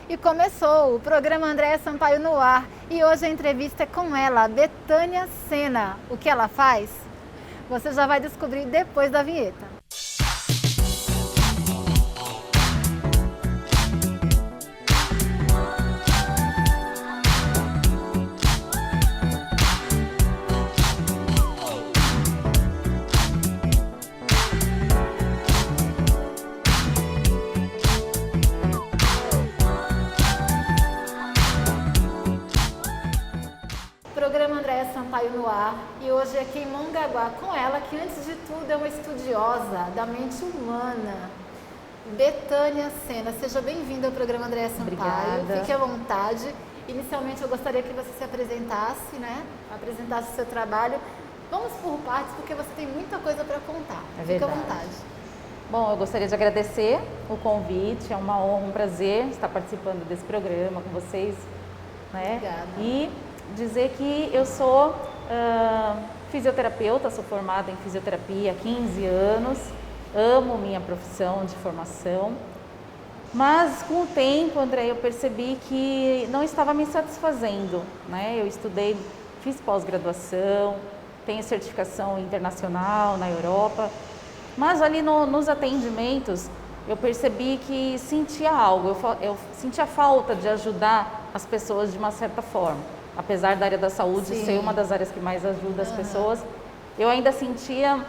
E começou o programa Andréa Sampaio no ar. E hoje a entrevista é com ela, Betânia Sena. O que ela faz? Você já vai descobrir depois da vinheta. Programa Andréa Sampaio no ar e hoje aqui em Mongaguá com ela, que antes de tudo é uma estudiosa da mente humana, Betânia Sena. Seja bem-vinda ao programa Andréa Sampaio. Obrigada. Fique à vontade. Inicialmente eu gostaria que você se apresentasse, apresentasse o seu trabalho. Vamos por partes porque você tem muita coisa para contar. É Fique à verdade. vontade. Bom, eu gostaria de agradecer o convite, é uma honra, um prazer estar participando desse programa com vocês, né? Obrigada. E dizer que eu sou fisioterapeuta, sou formada em fisioterapia há 15 anos, amo minha profissão de formação, mas com o tempo, André, eu percebi que não estava me satisfazendo, né? Eu estudei, fiz pós-graduação, tenho certificação internacional na Europa, mas ali nos atendimentos eu percebi que sentia algo, eu sentia falta de ajudar as pessoas de uma certa forma. Apesar da área da saúde Sim. ser uma das áreas que mais ajuda as pessoas, eu ainda sentia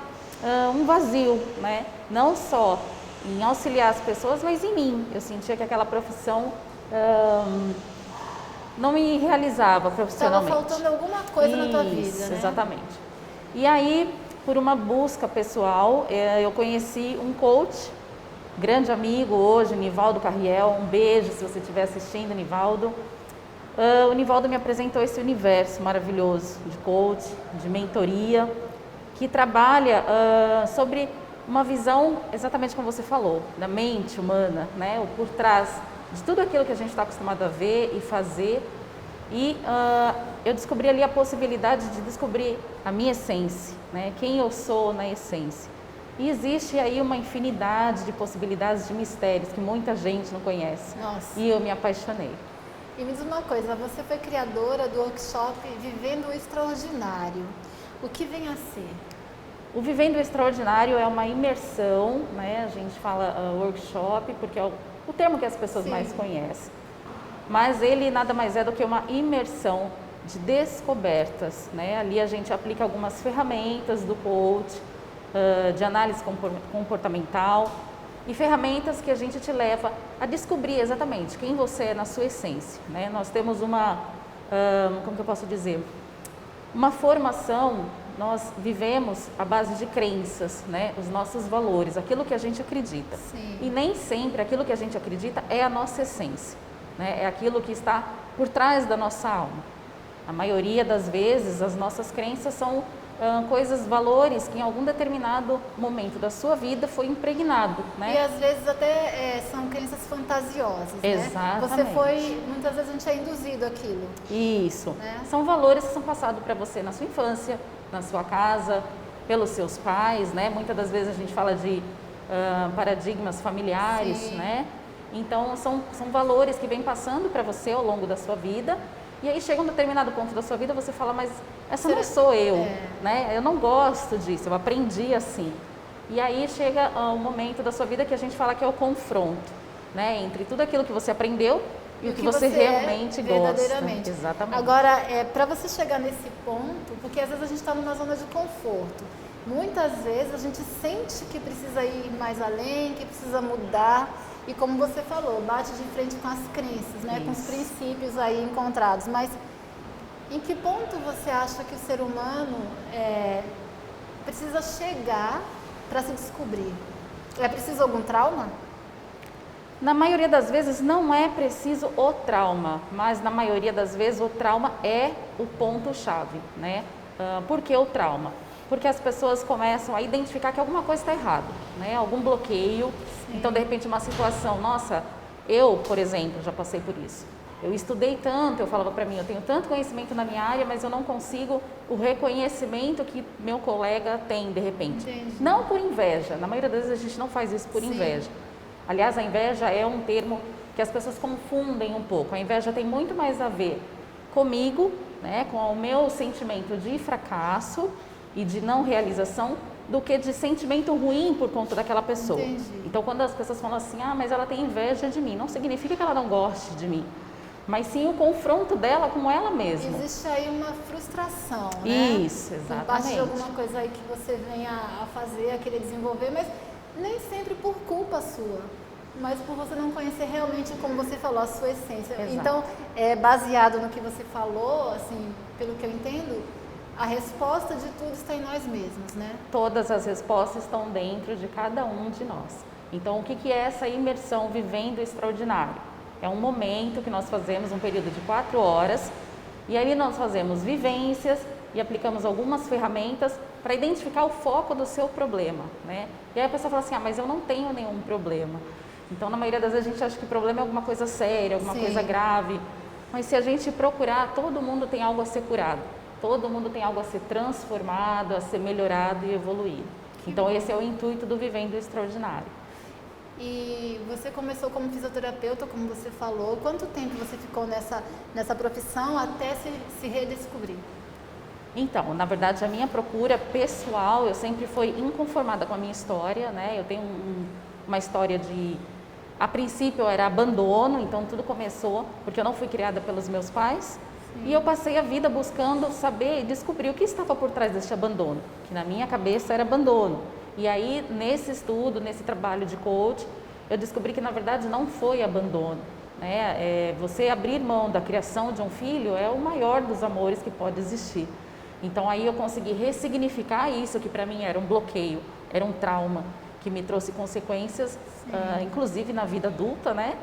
um vazio, né? Não só em auxiliar as pessoas, mas em mim. Eu sentia que aquela profissão não me realizava profissionalmente. Estava faltando alguma coisa na tua vida, né? Exatamente. E aí, por uma busca pessoal, eu conheci um coach, grande amigo hoje, Nivaldo Carriel. Um beijo se você estiver assistindo, Nivaldo. O Nivaldo me apresentou esse universo maravilhoso de coach, de mentoria, que trabalha sobre uma visão, exatamente como você falou, da mente humana, né? O por trás de tudo aquilo que a gente está acostumado a ver e fazer. E eu descobri ali a possibilidade de descobrir a minha essência, né? Quem eu sou na essência. E existe aí uma infinidade de possibilidades, de mistérios que muita gente não conhece. Nossa. E eu me apaixonei. E me diz uma coisa, você foi criadora do workshop Vivendo o Extraordinário. O que vem a ser? O Vivendo o Extraordinário é uma imersão, né? A gente fala workshop porque é o termo que as pessoas Sim. mais conhecem. Mas ele nada mais é do que uma imersão de descobertas, né? Ali a gente aplica algumas ferramentas do coach, de análise comportamental, e ferramentas que a gente te leva a descobrir exatamente quem você é na sua essência, né? Nós temos como que eu posso dizer? Uma formação, nós vivemos à base de crenças, né? Os nossos valores, aquilo que a gente acredita. Sim. E nem sempre aquilo que a gente acredita é a nossa essência, né? É aquilo que está por trás da nossa alma. A maioria das vezes, as nossas crenças são coisas, valores que em algum determinado momento da sua vida foi impregnado, né? E às vezes até são crenças fantasiosas, né? Exatamente. Muitas vezes a gente é induzido àquilo. Isso. Né? São valores que são passados para você na sua infância, na sua casa, pelos seus pais, né? Muitas das vezes a gente fala de paradigmas familiares, Sim. né? Então, são valores que vêm passando para você ao longo da sua vida. E aí chega um determinado ponto da sua vida, você fala, mas essa não sou eu, né? Eu não gosto disso, eu aprendi assim. E aí chega um momento da sua vida que a gente fala que é o confronto, né? Entre tudo aquilo que você aprendeu e o que você realmente gosta. Verdadeiramente. Exatamente. Agora, para você chegar nesse ponto, porque às vezes a gente está numa zona de conforto. Muitas vezes a gente sente que precisa ir mais além, que precisa mudar. E como você falou, bate de frente com as crenças, né? Com os princípios aí encontrados. Mas em que ponto você acha que o ser humano precisa chegar para se descobrir? É preciso algum trauma? Na maioria das vezes não é preciso o trauma, mas na maioria das vezes o trauma é o ponto-chave, né? Por que o trauma? Porque as pessoas começam a identificar que alguma coisa está errada, né? Algum bloqueio. Sim. Então, de repente, uma situação, nossa, eu, por exemplo, já passei por isso. Eu estudei tanto, eu falava para mim, eu tenho tanto conhecimento na minha área, mas eu não consigo o reconhecimento que meu colega tem, de repente. Entendi. Não por inveja, na maioria das vezes a gente não faz isso por Sim. inveja. Aliás, a inveja é um termo que as pessoas confundem um pouco. A inveja tem muito mais a ver comigo, né, com o meu sentimento de fracasso e de não realização, do que de sentimento ruim por conta daquela pessoa. Entendi. Então, quando as pessoas falam assim, mas ela tem inveja de mim, não significa que ela não goste de mim, mas sim o confronto dela com ela mesma. Existe aí uma frustração, né? Isso, exatamente. Por parte de alguma coisa aí que você venha a fazer, a querer desenvolver, mas nem sempre por culpa sua, mas por você não conhecer realmente, como você falou, a sua essência. Exato. Então, baseado no que você falou, assim, pelo que eu entendo, a resposta de tudo está em nós mesmos, né? Todas as respostas estão dentro de cada um de nós. Então, o que é essa imersão vivendo extraordinário? É um momento que nós fazemos, um período de 4 horas, e aí nós fazemos vivências e aplicamos algumas ferramentas para identificar o foco do seu problema, né? E aí a pessoa fala assim, mas eu não tenho nenhum problema. Então, na maioria das vezes, a gente acha que o problema é alguma coisa séria, alguma coisa grave. Mas se a gente procurar, todo mundo tem algo a ser curado. Todo mundo tem algo a ser transformado, a ser melhorado e evoluído. Então, esse é o intuito do Vivendo Extraordinário. E você começou como fisioterapeuta, como você falou. Quanto tempo você ficou nessa profissão até se redescobrir? Então, na verdade, a minha procura pessoal, eu sempre fui inconformada com a minha história, né? Eu tenho uma história de... A princípio, eu era abandono, então tudo começou porque eu não fui criada pelos meus pais. E eu passei a vida buscando saber e descobrir o que estava por trás desse abandono, que na minha cabeça era abandono. E aí, nesse estudo, nesse trabalho de coach, eu descobri que na verdade não foi abandono, né? Você abrir mão da criação de um filho é o maior dos amores que pode existir. Então aí eu consegui ressignificar isso, que para mim era um bloqueio, era um trauma, que me trouxe consequências, inclusive na vida adulta, né?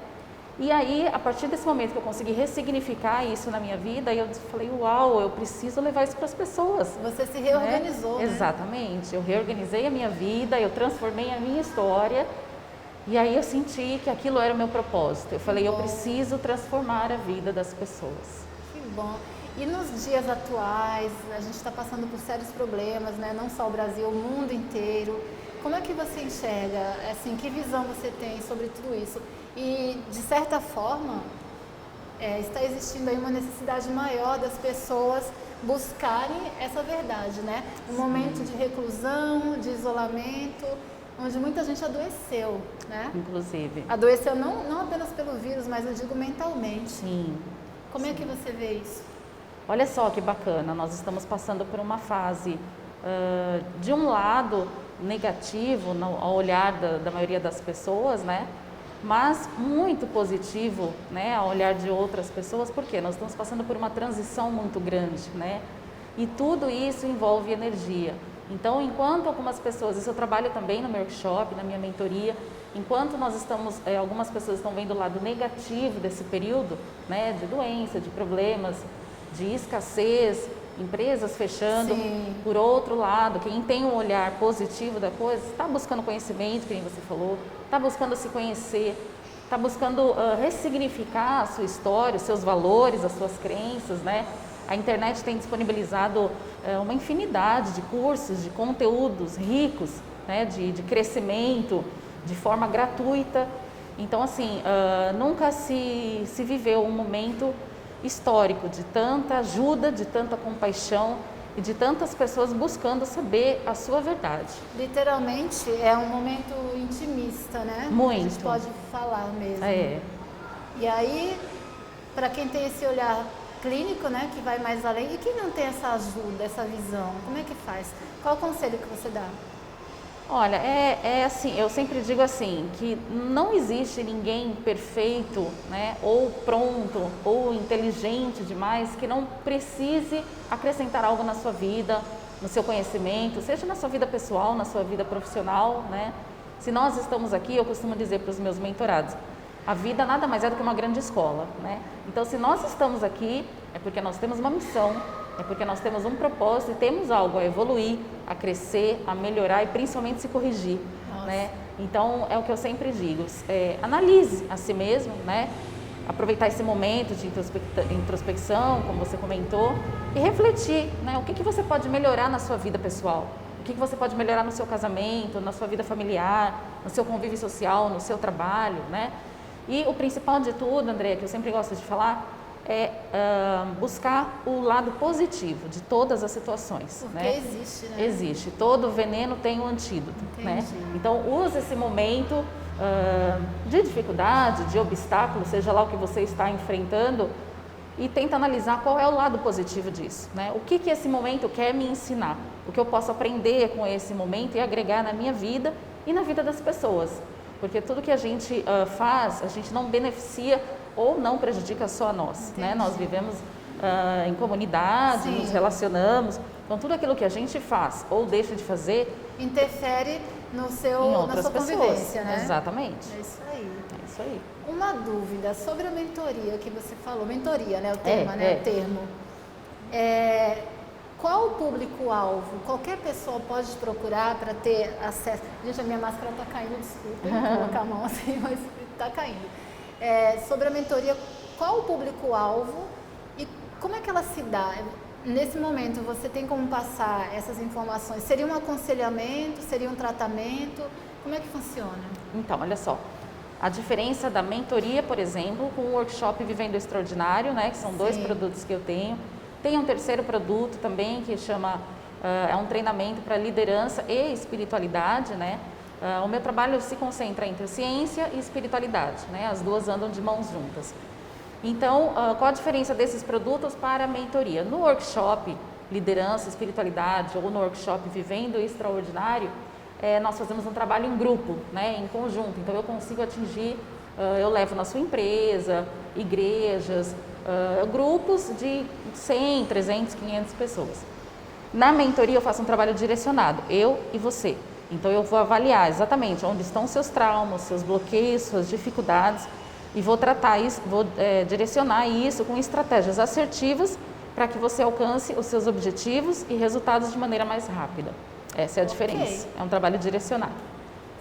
E aí, a partir desse momento que eu consegui ressignificar isso na minha vida, eu falei, uau, eu preciso levar isso para as pessoas. Você se reorganizou, né? Exatamente. Eu reorganizei a minha vida, eu transformei a minha história e aí eu senti que aquilo era o meu propósito. Eu falei, eu preciso transformar a vida das pessoas. Que bom. E nos dias atuais, a gente está passando por sérios problemas, né? Não só o Brasil, o mundo inteiro. Como é que você enxerga, assim, que visão você tem sobre tudo isso? E, de certa forma, está existindo aí uma necessidade maior das pessoas buscarem essa verdade, né? Um momento de reclusão, de isolamento, onde muita gente adoeceu, né? Inclusive. Adoeceu não apenas pelo vírus, mas eu digo mentalmente. Sim. Como é que você vê isso? Olha só que bacana, nós estamos passando por uma fase, de um lado, negativo ao olhar da maioria das pessoas, né? Mas muito positivo, né, ao olhar de outras pessoas, porque nós estamos passando por uma transição muito grande, né? E tudo isso envolve energia. Então, enquanto algumas pessoas, isso eu trabalho também no meu workshop, na minha mentoria, enquanto nós estamos, algumas pessoas estão vendo o lado negativo desse período, né, de doença, de problemas, de escassez, empresas fechando. Sim. Por outro lado, quem tem um olhar positivo da coisa, está buscando conhecimento, como você falou, está buscando se conhecer, está buscando ressignificar a sua história, os seus valores, as suas crenças, né? A internet tem disponibilizado uma infinidade de cursos, de conteúdos ricos, né? De crescimento, de forma gratuita. Então, assim, nunca se viveu um momento histórico de tanta ajuda, de tanta compaixão e de tantas pessoas buscando saber a sua verdade. Literalmente é um momento intimista, né? Muito. A gente pode falar mesmo. É. E aí, para quem tem esse olhar clínico, né, que vai mais além, e quem não tem essa ajuda, essa visão, como é que faz? Qual o conselho que você dá? Olha, assim, eu sempre digo assim, que não existe ninguém perfeito, né, ou pronto, ou inteligente demais, que não precise acrescentar algo na sua vida, no seu conhecimento, seja na sua vida pessoal, na sua vida profissional, né? Se nós estamos aqui, eu costumo dizer para os meus mentorados, a vida nada mais é do que uma grande escola, né? Então, se nós estamos aqui, é porque nós temos uma missão, é porque nós temos um propósito e temos algo a evoluir, a crescer, a melhorar e principalmente se corrigir, né? Então, é o que eu sempre digo, analise a si mesmo, né? Aproveitar esse momento de introspecção, como você comentou, e refletir, né? O que você pode melhorar na sua vida pessoal, o que você pode melhorar no seu casamento, na sua vida familiar, no seu convívio social, no seu trabalho, né? E o principal de tudo, Andréia, que eu sempre gosto de falar, é buscar o lado positivo de todas as situações. Porque né? existe, né? Existe. Todo veneno tem um antídoto. Né? Então, use esse momento de dificuldade, de obstáculo, seja lá o que você está enfrentando, e tenta analisar qual é o lado positivo disso. Né? O que esse momento quer me ensinar? O que eu posso aprender com esse momento e agregar na minha vida e na vida das pessoas. Porque tudo que a gente faz, a gente não beneficia ou não prejudica só a nós. Né? Nós vivemos em comunidade, Sim. nos relacionamos. Então, tudo aquilo que a gente faz ou deixa de fazer interfere em na sua outras convivência, pessoas. né? Exatamente. É isso aí. É isso aí. Uma dúvida sobre a mentoria que você falou. Mentoria, né? O tema, né? O termo. Qual o público-alvo? Qualquer pessoa pode te procurar para ter acesso. Gente, a minha máscara está caindo, desculpa, vou colocar a mão assim, mas está caindo. Sobre a mentoria, qual o público-alvo e como é que ela se dá? Nesse momento, você tem como passar essas informações? Seria um aconselhamento? Seria um tratamento? Como é que funciona? Então, olha só. A diferença da mentoria, por exemplo, com o workshop Vivendo Extraordinário, né, que são dois produtos que eu tenho. Tem um terceiro produto também que chama, é um treinamento para liderança e espiritualidade, né? O meu trabalho se concentra entre ciência e espiritualidade, né? As duas andam de mãos juntas. Então, qual a diferença desses produtos para a mentoria? No workshop Liderança e Espiritualidade ou no workshop Vivendo Extraordinário, nós fazemos um trabalho em grupo, né? Em conjunto. Então, eu consigo atingir, eu levo na sua empresa, igrejas, grupos de 100, 300, 500 pessoas. Na mentoria eu faço um trabalho direcionado, eu e você. Então eu vou avaliar exatamente onde estão seus traumas, seus bloqueios, suas dificuldades e vou tratar isso, vou direcionar isso com estratégias assertivas para que você alcance os seus objetivos e resultados de maneira mais rápida. Essa é a diferença. É um trabalho direcionado.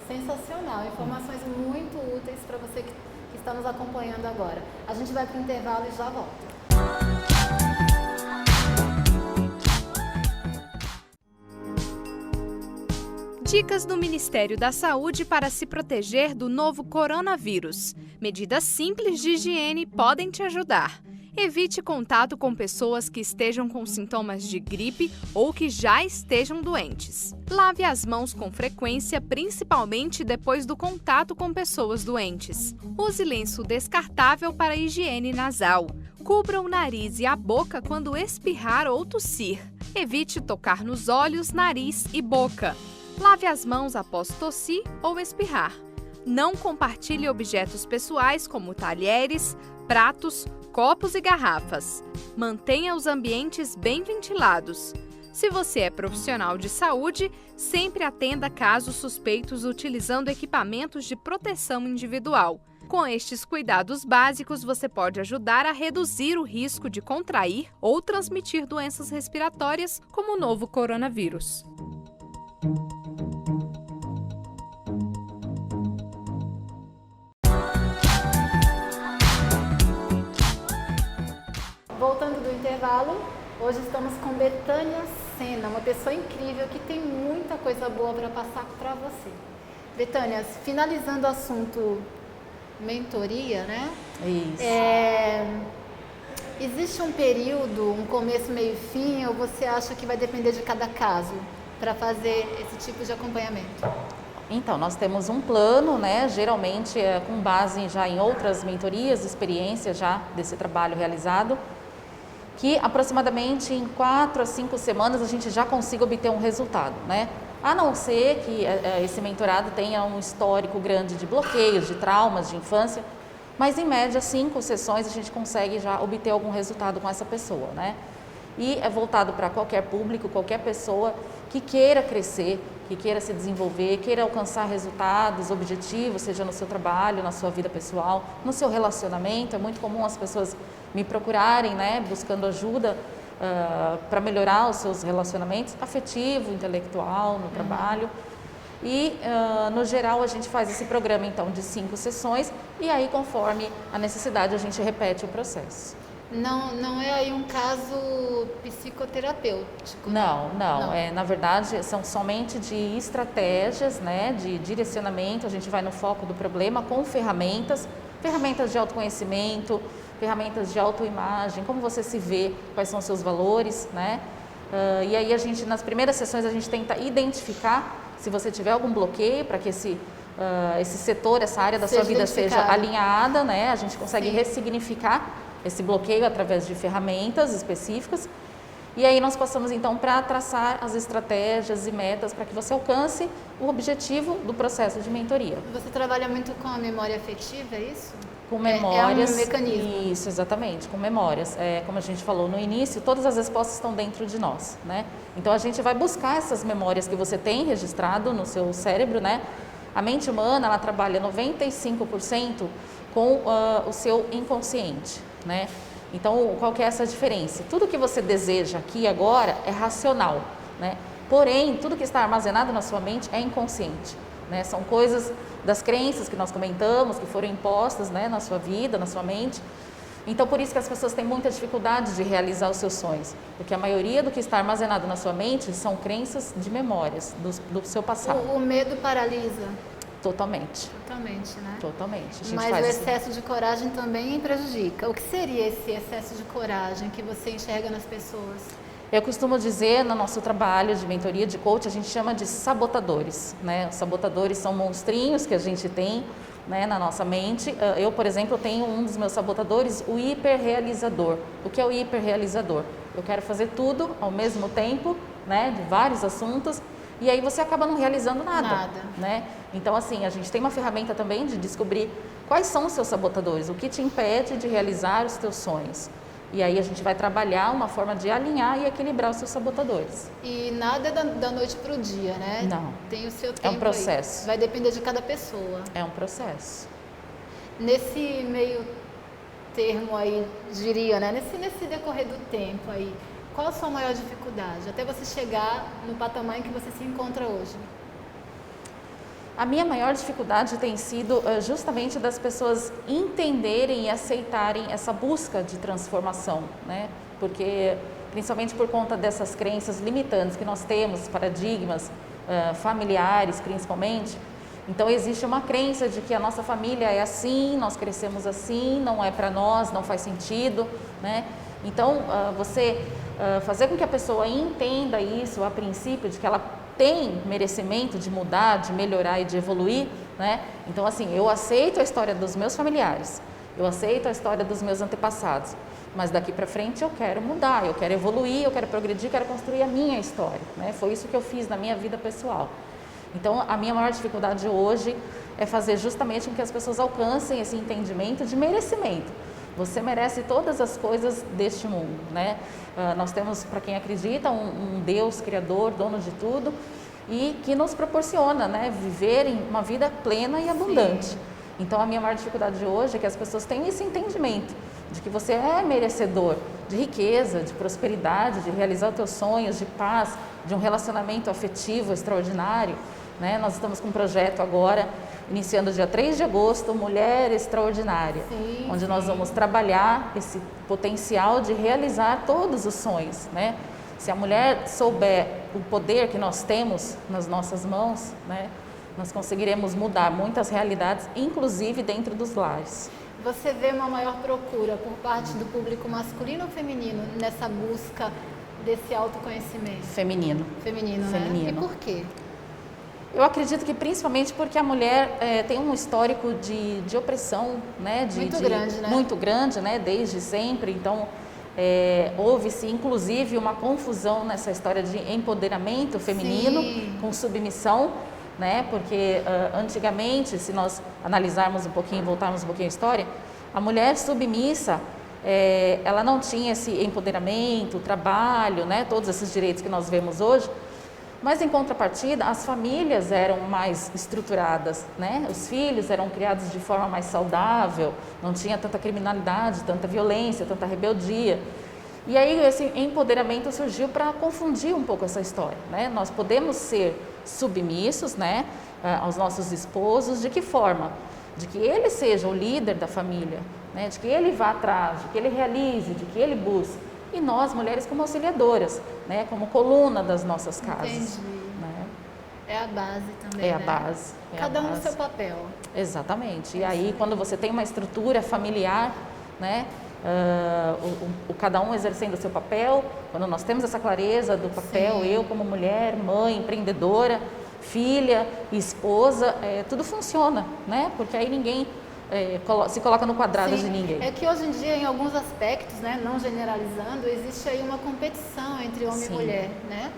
Sensacional, informações muito úteis para você que está nos acompanhando agora. A gente vai para o intervalo e já volta. Dicas do Ministério da Saúde para se proteger do novo coronavírus. Medidas simples de higiene podem te ajudar. Evite contato com pessoas que estejam com sintomas de gripe ou que já estejam doentes. Lave as mãos com frequência, principalmente depois do contato com pessoas doentes. Use lenço descartável para higiene nasal. Cubra o nariz e a boca quando espirrar ou tossir. Evite tocar nos olhos, nariz e boca. Lave as mãos após tossir ou espirrar. Não compartilhe objetos pessoais como talheres, pratos, copos e garrafas. Mantenha os ambientes bem ventilados. Se você é profissional de saúde, sempre atenda casos suspeitos utilizando equipamentos de proteção individual. Com estes cuidados básicos, você pode ajudar a reduzir o risco de contrair ou transmitir doenças respiratórias como o novo coronavírus. Voltando do intervalo, hoje estamos com Betânia Sena, uma pessoa incrível que tem muita coisa boa para passar para você. Betânia, finalizando o assunto mentoria, né? Isso. Existe um período, um começo, meio e fim, ou você acha que vai depender de cada caso para fazer esse tipo de acompanhamento? Então, nós temos um plano, né? Geralmente com base já em outras mentorias, experiências já desse trabalho realizado, que aproximadamente em 4 a 5 semanas a gente já consiga obter um resultado, né? A não ser que esse mentorado tenha um histórico grande de bloqueios, de traumas de infância, mas em média 5 sessões a gente consegue já obter algum resultado com essa pessoa, né? E é voltado para qualquer público, qualquer pessoa que queira crescer, que queira se desenvolver, queira alcançar resultados, objetivos, seja no seu trabalho, na sua vida pessoal, no seu relacionamento. É muito comum as pessoas me procurarem, né, buscando ajuda para melhorar os seus relacionamentos afetivo, intelectual, no trabalho. E, no geral, a gente faz esse programa, então, de 5 sessões e aí, conforme a necessidade, a gente repete o processo. Não é aí um caso psicoterapêutico? Não. Na verdade, são somente de estratégias, né, de direcionamento. A gente vai no foco do problema com ferramentas Ferramentas de autoconhecimento, ferramentas de autoimagem, como você se vê, quais são os seus valores, né? E aí a gente, nas primeiras sessões, a gente tenta identificar se você tiver algum bloqueio para que esse setor, essa área da sua vida seja alinhada, né? A gente consegue ressignificar esse bloqueio através de ferramentas específicas. E aí nós passamos então para traçar as estratégias e metas para que você alcance o objetivo do processo de mentoria. Você trabalha muito com a memória afetiva, é isso? Com memórias. É um mecanismo. Isso, exatamente, com memórias. Como a gente falou no início, todas as respostas estão dentro de nós, né? Então a gente vai buscar essas memórias que você tem registrado no seu cérebro, né? A mente humana, ela trabalha 95% com o seu inconsciente, né? Então, qual que é essa diferença? Tudo que você deseja aqui e agora é racional, né? Porém, tudo que está armazenado na sua mente é inconsciente, né? São coisas das crenças que nós comentamos, que foram impostas, né, na sua vida, na sua mente. Então, por isso que as pessoas têm muita dificuldade de realizar os seus sonhos, porque a maioria do que está armazenado na sua mente são crenças de memórias do seu passado. O medo paralisa. Totalmente. Totalmente, né? Totalmente. Mas o excesso de coragem também prejudica. O que seria esse excesso de coragem que você enxerga nas pessoas? Eu costumo dizer, no nosso trabalho de mentoria, de coach, a gente chama de sabotadores, né? Os sabotadores são monstrinhos que a gente tem, né, na nossa mente. Eu, por exemplo, tenho um dos meus sabotadores, o hiperrealizador. O que é o hiperrealizador? Eu quero fazer tudo ao mesmo tempo, né, de vários assuntos, e aí você acaba não realizando nada. Né? Então, assim, a gente tem uma ferramenta também de descobrir quais são os seus sabotadores, o que te impede de realizar os teus sonhos. E aí a gente vai trabalhar uma forma de alinhar e equilibrar os seus sabotadores. E nada é da noite para o dia, né? Não. Tem o seu tempo. É um processo. Aí. Vai depender de cada pessoa. É um processo. Nesse meio termo aí, diria, né? Nesse decorrer do tempo aí, qual a sua maior dificuldade? Até você chegar no patamar em que você se encontra hoje. A minha maior dificuldade tem sido justamente das pessoas entenderem e aceitarem essa busca de transformação, né? Porque, principalmente por conta dessas crenças limitantes que nós temos, paradigmas familiares principalmente, então existe uma crença de que a nossa família é assim, nós crescemos assim, não é para nós, não faz sentido, né? Então, você fazer com que a pessoa entenda isso a princípio, de que ela tem merecimento de mudar, de melhorar e de evoluir, né? Então, assim, eu aceito a história dos meus familiares, eu aceito a história dos meus antepassados, mas daqui para frente eu quero mudar, eu quero evoluir, eu quero progredir, quero construir a minha história, né? Foi isso que eu fiz na minha vida pessoal. Então, a minha maior dificuldade hoje é fazer justamente com que as pessoas alcancem esse entendimento de merecimento. Você merece todas as coisas deste mundo, né? Nós temos, para quem acredita, um Deus criador, dono de tudo, e que nos proporciona, né, viver em uma vida plena e abundante. Sim. Então, a minha maior dificuldade hoje é que as pessoas tenham esse entendimento de que você é merecedor de riqueza, de prosperidade, de realizar os teus sonhos, de paz, de um relacionamento afetivo extraordinário, né? Nós estamos com um projeto agora, iniciando dia 3 de agosto, Mulher Extraordinária, sim, onde nós vamos trabalhar esse potencial de realizar todos os sonhos, né? Se a mulher souber o poder que nós temos nas nossas mãos, né, nós conseguiremos mudar muitas realidades, inclusive dentro dos lares. Você vê uma maior procura por parte do público masculino ou feminino nessa busca desse autoconhecimento? Feminino. Feminino, né? Feminino. E por quê? Eu acredito que principalmente porque a mulher tem um histórico de opressão, né? Grande, né? Muito grande, né? Desde sempre. Então, houve-se inclusive uma confusão nessa história de empoderamento feminino, sim, com submissão, né? Porque antigamente, se nós analisarmos um pouquinho, voltarmos um pouquinho à história, a mulher submissa, ela não tinha esse empoderamento, trabalho, né? Todos esses direitos que nós vemos hoje. Mas, em contrapartida, as famílias eram mais estruturadas, né? Os filhos eram criados de forma mais saudável, não tinha tanta criminalidade, tanta violência, tanta rebeldia. E aí esse empoderamento surgiu para confundir um pouco essa história, né? Nós podemos ser submissos, né, aos nossos esposos, de que forma? De que ele seja o líder da família, né? De que ele vá atrás, de que ele realize, de que ele busque. E nós, mulheres, como auxiliadoras, né, como coluna das nossas casas. Entendi. Né? É a base também, É a né? base. É Cada a um no base. seu papel. Exatamente. E aí, quando você tem uma estrutura familiar, né, cada um exercendo o seu papel, quando nós temos essa clareza do papel, Sim. eu como mulher, mãe, empreendedora, filha, esposa, tudo funciona, né? Porque aí ninguém se coloca no quadrado de ninguém. É que hoje em dia, em alguns aspectos, né, não generalizando, existe aí uma competição entre homem Sim. e mulher, né?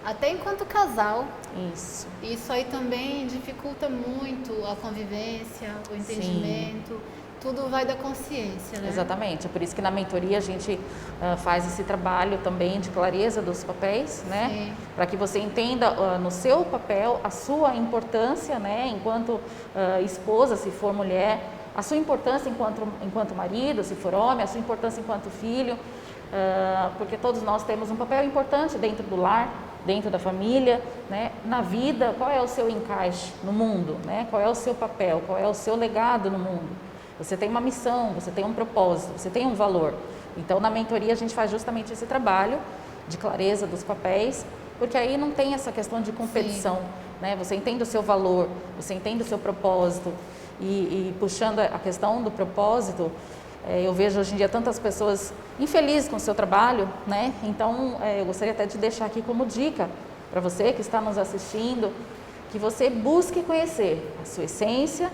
Até enquanto casal. Isso. Isso aí também dificulta muito a convivência, o entendimento. Tudo vai da consciência, né? Exatamente. É por isso que na mentoria a gente faz esse trabalho também de clareza dos papéis, né? Para que você entenda no seu papel a sua importância, né? Enquanto esposa, se for mulher, a sua importância enquanto marido, se for homem, a sua importância enquanto filho, porque todos nós temos um papel importante dentro do lar, dentro da família, né? Na vida, qual é o seu encaixe no mundo, né? Qual é o seu papel, qual é o seu legado no mundo? Você tem uma missão, você tem um propósito, você tem um valor. Então, na mentoria, a gente faz justamente esse trabalho de clareza dos papéis, porque aí não tem essa questão de competição, né? Você entende o seu valor, você entende o seu propósito. E puxando a questão do propósito, eu vejo hoje em dia tantas pessoas infelizes com o seu trabalho, né? Então, eu gostaria até de deixar aqui como dica para você que está nos assistindo, que você busque conhecer a sua essência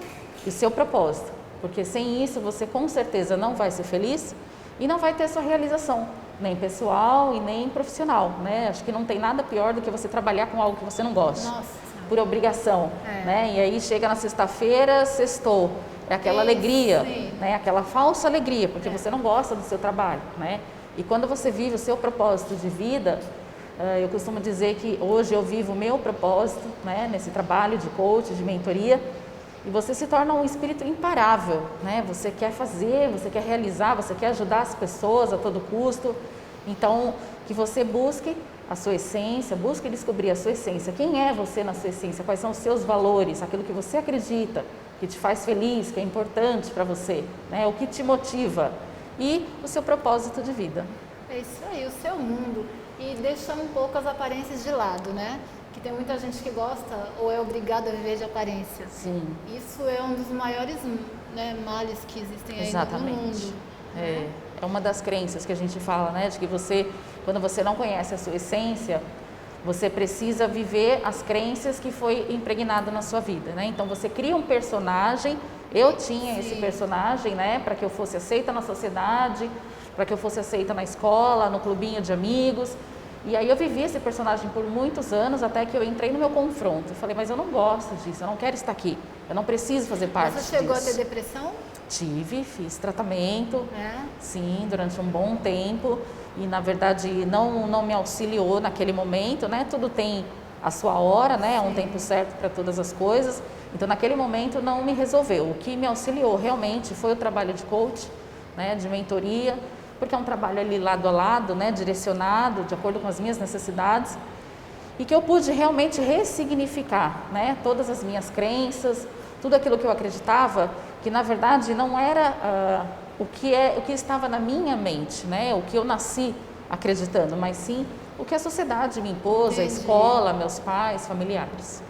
e o seu propósito. Porque sem isso você com certeza não vai ser feliz e não vai ter sua realização, nem pessoal e nem profissional, né? Acho que não tem nada pior do que você trabalhar com algo que você não gosta, por obrigação, né? E aí chega na sexta-feira, sextou, é aquela alegria, né? Aquela falsa alegria, porque você não gosta do seu trabalho, né? E quando você vive o seu propósito de vida, eu costumo dizer que hoje eu vivo o meu propósito, né? Nesse trabalho de coach, de mentoria. E você se torna um espírito imparável, né? Você quer fazer, você quer realizar, você quer ajudar as pessoas a todo custo. Então, que você busque a sua essência, busque descobrir a sua essência. Quem é você na sua essência? Quais são os seus valores? Aquilo que você acredita, que te faz feliz, que é importante para você, né? O que te motiva e o seu propósito de vida. É isso aí, o seu mundo. E deixar um pouco as aparências de lado, né? Que tem muita gente que gosta ou é obrigada a viver de aparência. Sim. Isso é um dos maiores, né, males que existem aí no mundo. É uma das crenças que a gente fala, né? De que você, quando você não conhece a sua essência, você precisa viver as crenças que foi impregnado na sua vida, né? Então você cria um personagem. Eu tinha esse personagem, né? Para que eu fosse aceita na sociedade, para que eu fosse aceita na escola, no clubinho de amigos. E aí eu vivi esse personagem por muitos anos, até que eu entrei no meu confronto. Eu falei, mas eu não gosto disso, eu não quero estar aqui, eu não preciso fazer parte disso. Você chegou a ter depressão? Tive, fiz tratamento, sim, durante um bom tempo. E na verdade não me auxiliou naquele momento, né? Tudo tem a sua hora, né? Um tempo certo para todas as coisas. Então naquele momento não me resolveu. O que me auxiliou realmente foi o trabalho de coach, né? De mentoria, porque é um trabalho ali lado a lado, né, direcionado, de acordo com as minhas necessidades, e que eu pude realmente ressignificar, né, todas as minhas crenças, tudo aquilo que eu acreditava, que na verdade não era o que estava na minha mente, né, o que eu nasci acreditando, mas sim o que a sociedade me impôs, a escola, meus pais, familiares.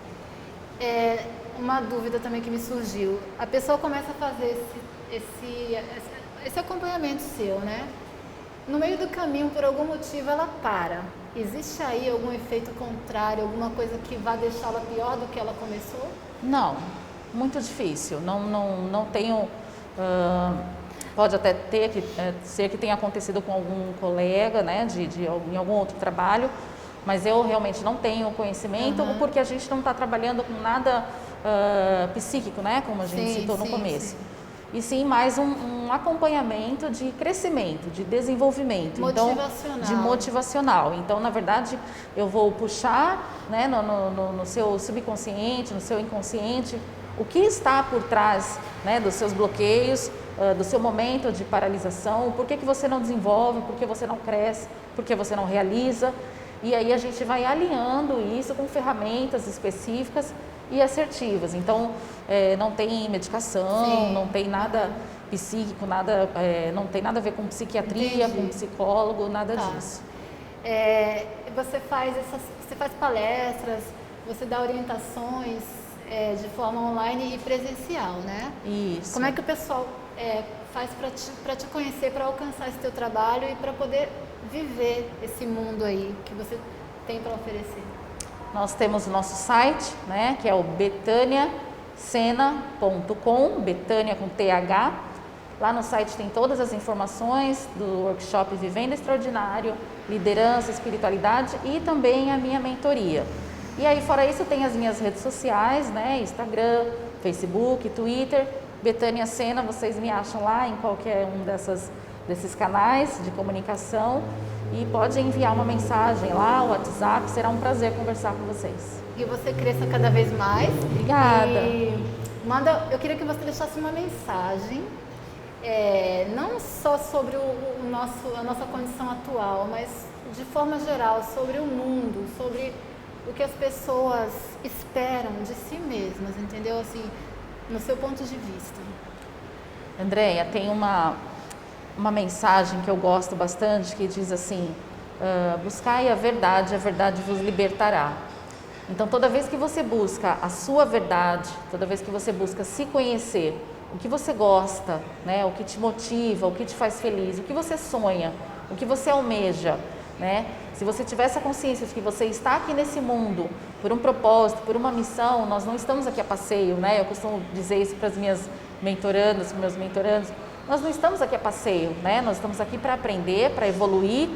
Uma dúvida também que me surgiu, a pessoa começa a fazer esse acompanhamento seu, né? No meio do caminho, por algum motivo, ela para. Existe aí algum efeito contrário, alguma coisa que vá deixá-la pior do que ela começou? Não, muito difícil. Não tenho... pode até ser que tenha acontecido com algum colega, né, em algum outro trabalho, mas eu realmente não tenho conhecimento, porque a gente não está trabalhando com nada psíquico, né, como a gente citou no começo. E sim mais um acompanhamento de crescimento, de desenvolvimento. Motivacional. Então, de motivacional. Então, na verdade, eu vou puxar, né, no seu subconsciente, no seu inconsciente, o que está por trás, né, dos seus bloqueios, do seu momento de paralisação, por que você não desenvolve, por que você não cresce, por que você não realiza. E aí a gente vai alinhando isso com ferramentas específicas e assertivas. Então, não tem medicação, não tem nada psíquico, não tem nada a ver com psiquiatria, com psicólogo, nada disso. Você faz palestras, você dá orientações de forma online e presencial, né? Isso. Como é que o pessoal faz para te conhecer, para alcançar esse teu trabalho e para poder viver esse mundo aí que você tem para oferecer? Nós temos o nosso site, né, que é o betaniacena.com, Betânia com TH. Lá no site tem todas as informações do workshop Vivendo Extraordinário, liderança, espiritualidade e também a minha mentoria. E aí, fora isso, tem as minhas redes sociais, né, Instagram, Facebook, Twitter, Betânia Sena, vocês me acham lá em qualquer um desses canais de comunicação. E pode enviar uma mensagem lá, o WhatsApp, será um prazer conversar com vocês. E você cresça cada vez mais. Obrigada. E eu queria que você deixasse uma mensagem, não só sobre a nossa condição atual, mas de forma geral, sobre o mundo, sobre o que as pessoas esperam de si mesmas, entendeu? Assim, no seu ponto de vista. Andréia, tem uma mensagem que eu gosto bastante que diz assim: buscai a verdade vos libertará. Então, toda vez que você busca a sua verdade, toda vez que você busca se conhecer, o que você gosta, né, o que te motiva, o que te faz feliz, o que você sonha, o que você almeja, né? Se você tiver essa consciência de que você está aqui nesse mundo por um propósito, por uma missão, nós não estamos aqui a passeio, né? Eu costumo dizer isso para as minhas mentorandas, para meus mentorandos. Nós não estamos aqui a passeio, né? Nós estamos aqui para aprender, para evoluir,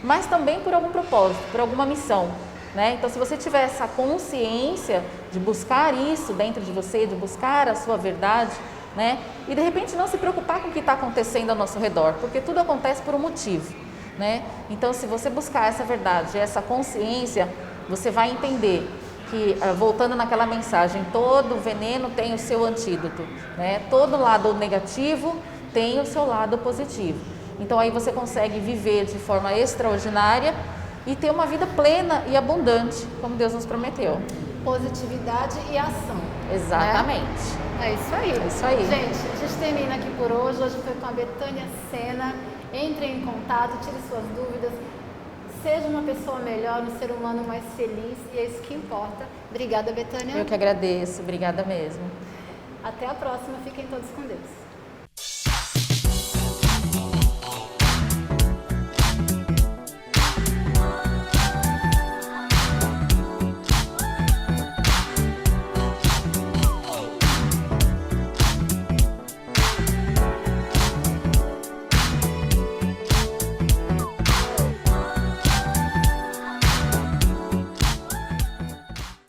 mas também por algum propósito, por alguma missão, né? Então, se você tiver essa consciência de buscar isso dentro de você, de buscar a sua verdade, né? E de repente não se preocupar com o que está acontecendo ao nosso redor, porque tudo acontece por um motivo, né? Então, se você buscar essa verdade, essa consciência, você vai entender que, voltando naquela mensagem, todo veneno tem o seu antídoto, né? Todo lado negativo tem o seu lado positivo. Então aí você consegue viver de forma extraordinária e ter uma vida plena e abundante, como Deus nos prometeu. Positividade e ação. Exatamente. Né? É isso aí. É isso aí. Gente, a gente termina aqui por hoje. Hoje foi com a Betânia Sena. Entre em contato, tire suas dúvidas. Seja uma pessoa melhor, um ser humano mais feliz. E é isso que importa. Obrigada, Betânia. Eu que agradeço. Obrigada mesmo. Até a próxima. Fiquem todos com Deus.